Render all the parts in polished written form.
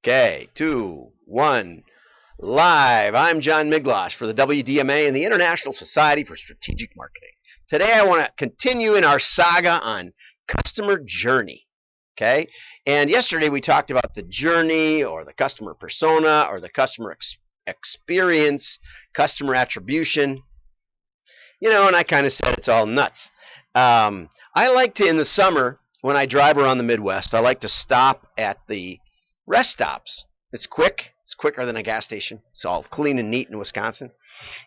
Okay, 2, 1, live. I'm John Miglosh for the WDMA and the International Society for Strategic Marketing. Today I want to continue in our saga on customer journey. Okay, and yesterday we talked about the journey or the customer persona or the customer experience, customer attribution. And I kind of said it's all nuts. I like to, in the summer, when I drive around the Midwest, I like to stop at the rest stops. It's quick. It's quicker than a gas station. It's all clean and neat in Wisconsin.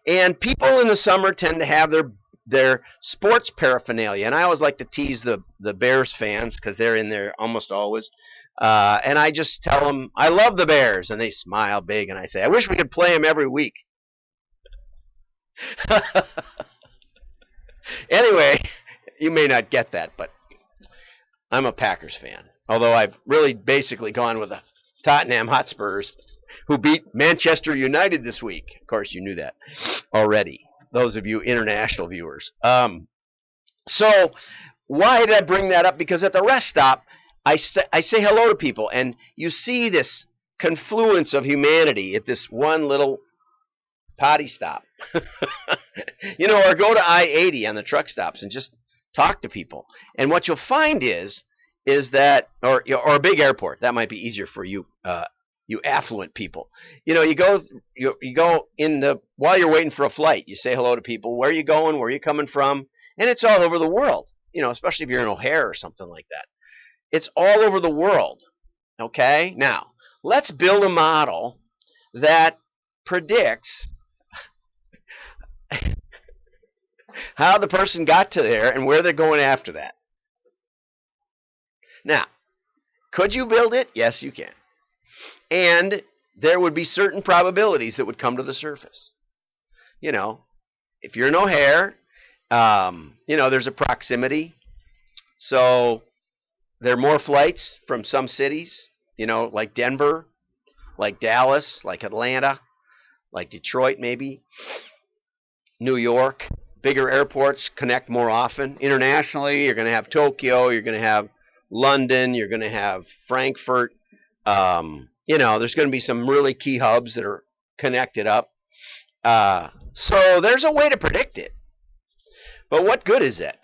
And people in the summer tend to have their sports paraphernalia. And I always like to tease the Bears fans because they're in there almost always. And I just tell them, I love the Bears. And they smile big. And I say, I wish we could play them every week. Anyway, you may not get that, but I'm a Packers fan. Although I've really basically gone with the Tottenham Hotspurs, who beat Manchester United this week. Of course, you knew that already, those of you international viewers. So why did I bring that up? Because at the rest stop, I say hello to people, and you see this confluence of humanity at this one little potty stop. Or go to I-80 on the truck stops and just talk to people. And what you'll find is that, or a big airport, that might be easier for you, you affluent people. You go while you're waiting for a flight, you say hello to people. Where are you going? Where are you coming from? And it's all over the world. Especially if you're in O'Hare or something like that. It's all over the world. Okay? Now, let's build a model that predicts how the person got to there and where they're going after that. Now, could you build it? Yes, you can. And there would be certain probabilities that would come to the surface. If you're in O'Hare, there's a proximity. So there are more flights from some cities, like Denver, like Dallas, like Atlanta, like Detroit maybe, New York. Bigger airports connect more often. Internationally, you're going to have Tokyo, you're going to have London, you're going to have Frankfurt. There's going to be some really key hubs that are connected up. So there's a way to predict it. But what good is it?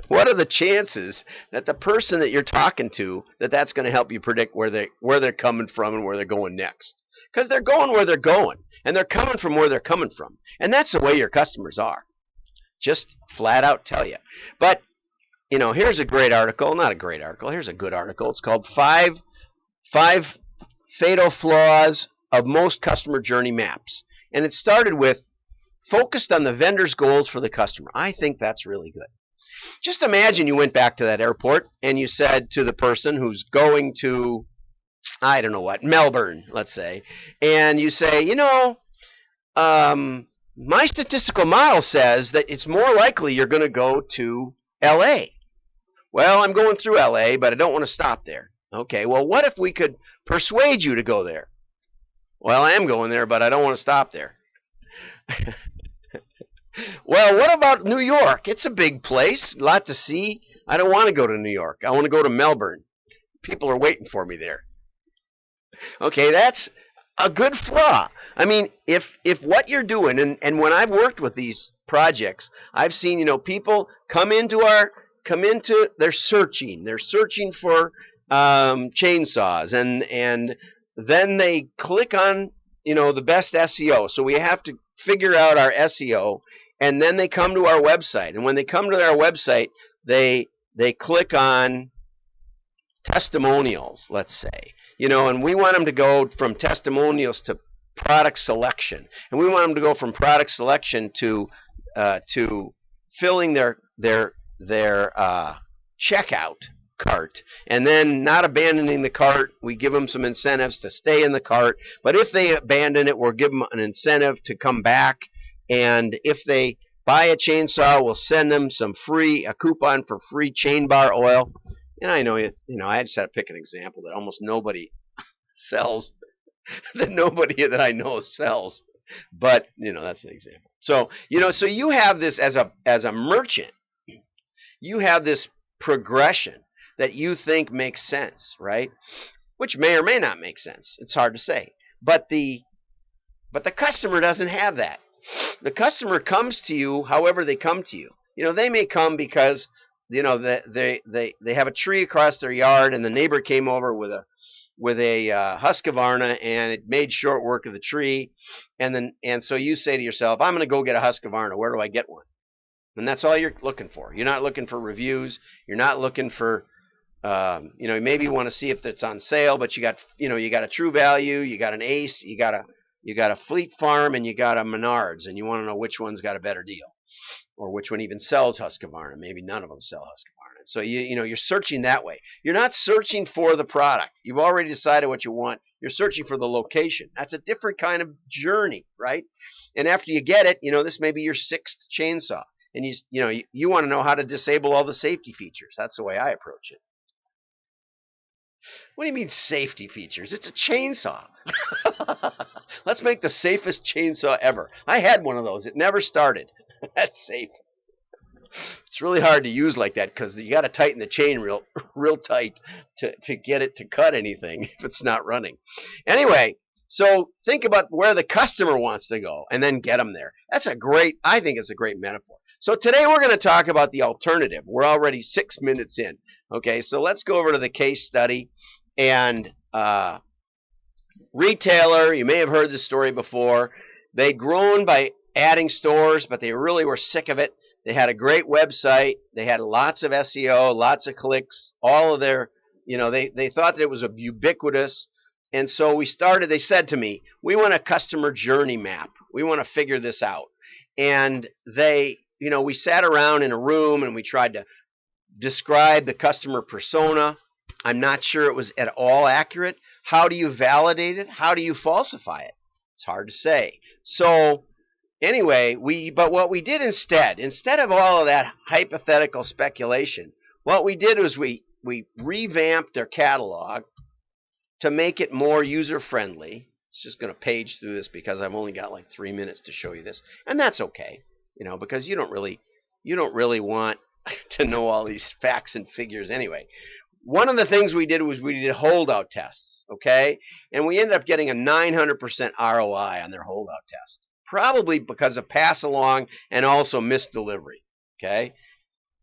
What are the chances that the person that you're talking to, that's going to help you predict where they're coming from and where they're going next? Because they're going where they're going, and they're coming from where they're coming from. And that's the way your customers are. Just flat out tell you. But, here's a great article. Not a great article. Here's a good article. It's called Five Fatal Flaws of Most Customer Journey Maps. And it started with focused on the vendor's goals for the customer. I think that's really good. Just imagine you went back to that airport and you said to the person who's going to, I don't know what, Melbourne, let's say, and you say, my statistical model says that it's more likely you're going to go to L.A. Well, I'm going through L.A., but I don't want to stop there. Okay, well, what if we could persuade you to go there? Well, I am going there, but I don't want to stop there. Well, what about New York? It's a big place, a lot to see. I don't want to go to New York. I want to go to Melbourne. People are waiting for me there. Okay, that's a good flaw. I mean, if what you're doing, and when I've worked with these projects, I've seen, people they're searching for chainsaws, and then they click on, the best SEO. So we have to figure out our SEO, and then they come to our website. And when they come to our website, they click on testimonials, let's say. And we want them to go from testimonials to product selection. And we want them to go from product selection to filling their checkout cart. And then not abandoning the cart, we give them some incentives to stay in the cart. But if they abandon it, we'll give them an incentive to come back. And if they buy a chainsaw, we'll send them a coupon for free chain bar oil. And I know, I just had to pick an example that almost nobody sells, that nobody that I know sells. But, that's an example. So, so you have this as a merchant, you have this progression that you think makes sense, right? which may or may not make sense. It's hard to say. But the customer doesn't have that. The customer comes to you however they come to you. They may come because they have a tree across their yard and the neighbor came over with a Husqvarna and it made short work of the tree, and so you say to yourself, I'm going to go get a Husqvarna. Where do I get one? And that's all you're looking for. You're not looking for reviews. You're not looking for maybe you want to see if it's on sale, but you got a True Value, you got an Ace, you got a Fleet Farm, and you got a Menards, and you want to know which one's got a better deal, or which one even sells Husqvarna. Maybe none of them sell Husqvarna. So you're searching that way. You're not searching for the product. You've already decided what you want. You're searching for the location. That's a different kind of journey, right? And after you get it, this may be your 6th chainsaw, and you want to know how to disable all the safety features. That's the way I approach it. What do you mean safety features? It's a chainsaw. Let's make the safest chainsaw ever. I had one of those. It never started. That's safe. It's really hard to use like that because you got to tighten the chain real tight to get it to cut anything if it's not running. Anyway, so think about where the customer wants to go and then get them there. I think it's a great metaphor. So today we're going to talk about the alternative. We're already 6 minutes in. Okay, so let's go over to the case study. And retailer, you may have heard this story before. They'd grown by adding stores, but they really were sick of it. They had a great website. They had lots of SEO, lots of clicks. All of their, they thought that it was ubiquitous. And so they said to me, we want a customer journey map. We want to figure this out. And we sat around in a room and we tried to describe the customer persona. I'm not sure it was at all accurate. How do you validate it? How do you falsify it? It's hard to say. So anyway, but what we did instead of all of that hypothetical speculation, what we did was we revamped their catalog to make it more user-friendly. It's just going to page through this because I've only got like 3 minutes to show you this. And that's okay, because you don't really want to know all these facts and figures anyway. One of the things we did was we did holdout tests, okay? And we ended up getting a 900% ROI on their holdout test, probably because of pass along and also missed delivery, okay?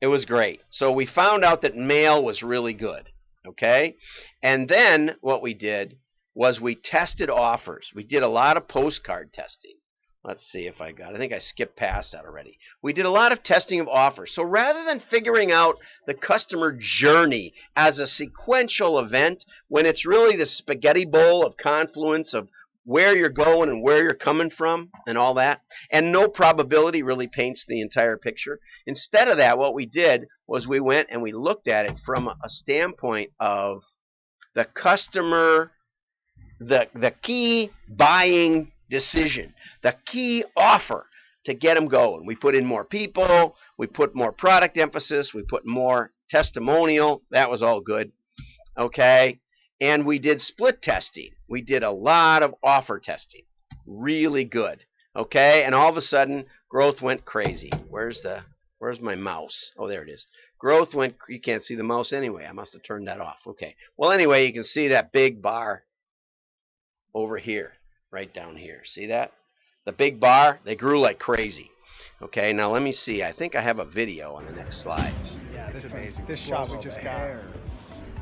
It was great. So we found out that mail was really good, okay? And then what we did was we tested offers. We did a lot of postcard testing. Let's see if I think I skipped past that already. We did a lot of testing of offers. So rather than figuring out the customer journey as a sequential event, when it's really the spaghetti bowl of confluence of where you're going and where you're coming from and all that, and no probability really paints the entire picture. Instead of that, what we did was we went and we looked at it from a standpoint of the customer, the key buying decision, the key offer to get them going. We put in more people, we put more product emphasis, we put more testimonial. That was all good. Okay. And we did split testing. We did a lot of offer testing. Really good. Okay. And all of a sudden, growth went crazy. Where's my mouse? Oh, there it is. Growth went, you can't see the mouse anyway. I must have turned that off. Okay. Well, anyway, you can see that big bar over here. Right down here. See that? The big bar, they grew like crazy. Okay, now let me see. I think I have a video on the next slide. Yeah, this amazing. This shot we just got.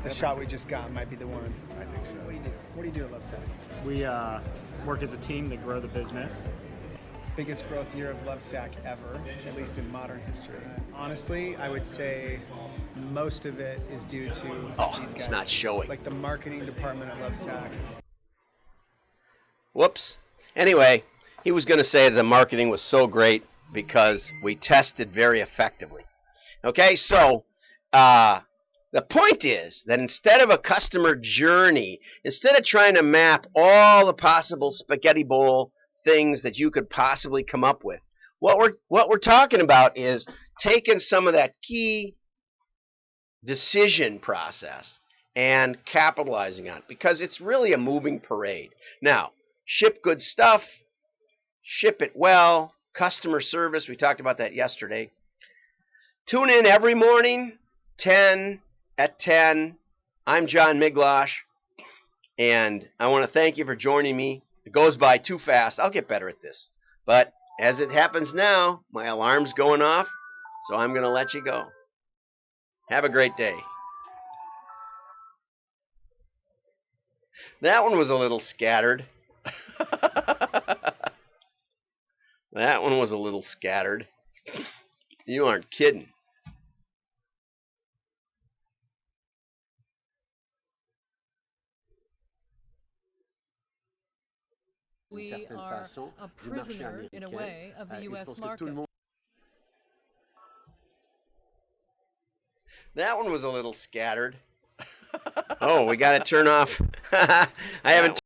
This shot we just got might be the one. I think so. What do you do at Lovesac? We work as a team to grow the business. Biggest growth year of Lovesac ever, at least in modern history. Honestly, I would say most of it is due to these guys. It's not showing. Like the marketing department at Lovesac. Whoops. Anyway, he was going to say the marketing was so great because we tested very effectively. Okay, so the point is that instead of a customer journey, instead of trying to map all the possible spaghetti bowl things that you could possibly come up with, what we're talking about is taking some of that key decision process and capitalizing on it, because it's really a moving parade. Now, ship good stuff, ship it well, customer service, we talked about that yesterday. Tune in every morning, at 10. I'm John Miglosh. And I want to thank you for joining me. It goes by too fast. I'll get better at this. But as it happens now, my alarm's going off, so I'm going to let you go. Have a great day. That one was a little scattered. That one was a little scattered. You aren't kidding. We are a prisoner, in a way, of the U.S. market. That one was a little scattered. Oh, we got to turn off. I haven't